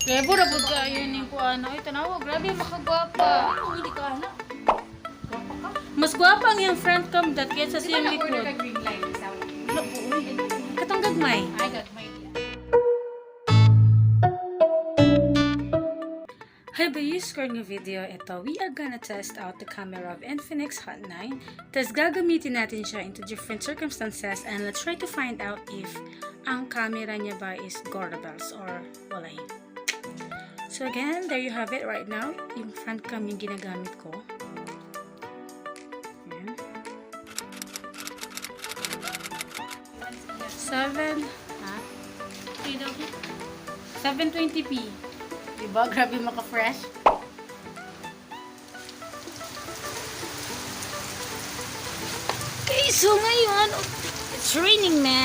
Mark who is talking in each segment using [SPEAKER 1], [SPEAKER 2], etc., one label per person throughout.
[SPEAKER 1] Kaya pura po ka yun yung kuano. Ay, tanawa. Grabe, makagwapa.
[SPEAKER 2] Hindi ka na. Gwapa ka.
[SPEAKER 1] Mas gwapa ang yung front cam dat kaya sa siyang
[SPEAKER 2] Di ba na-order
[SPEAKER 1] likod.
[SPEAKER 2] ka green line? Sound.
[SPEAKER 1] Wala po, uy. Katong gagmay.
[SPEAKER 2] I got my
[SPEAKER 1] Hi ba you scored ng video? Ito, we are gonna test out the camera of INFINIX HOT 9. Tapos gagamitin natin siya into different circumstances and let's try to find out if ang camera niya ba is doorbells or wala. So again, there you have it right now. Yung front cam yung ginagamit ko. Ayan. 720p. Diba? Grabe maka-fresh. Okay, so ngayon, it's raining, man.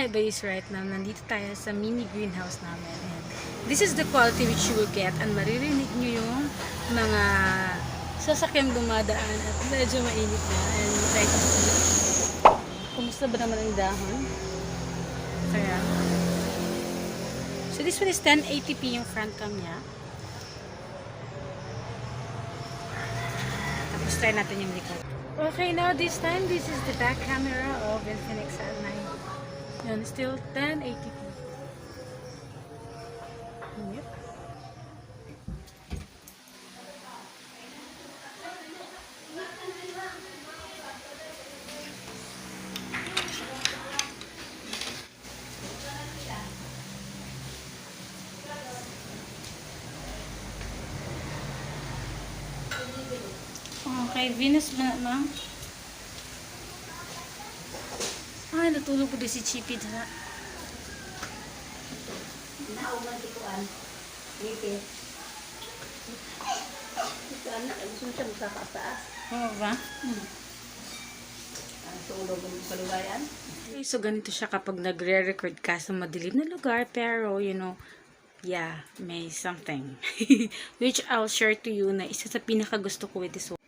[SPEAKER 1] Hi guys, right now, nandito tayo sa mini greenhouse namin. And this is the quality which you will get and maririnig nyo yung mga sasakyang dumadaan at medyo mainit na. And try to see. Kumusta ba naman ang dahon? Kaya. So this one is 1080p yung front cam niya. Tapos try natin yung likod. Okay, now this time, this is the back camera of INFINIX HOT 9. Yan, still 1080p. Yep. Okay, Venus ba na? Ay, natulog ko din si Chippy dala.
[SPEAKER 2] Nauman tikuan. Ngipin. Ito anak, gusto mo siya magkakataas.
[SPEAKER 1] Oo ba?
[SPEAKER 2] Ang tulog ng palugayan.
[SPEAKER 1] Okay, so ganito siya kapag nagre-record ka sa madilim na lugar, pero, you know, yeah, may something. Which I'll share to you na isa sa pinaka gusto ko with this one.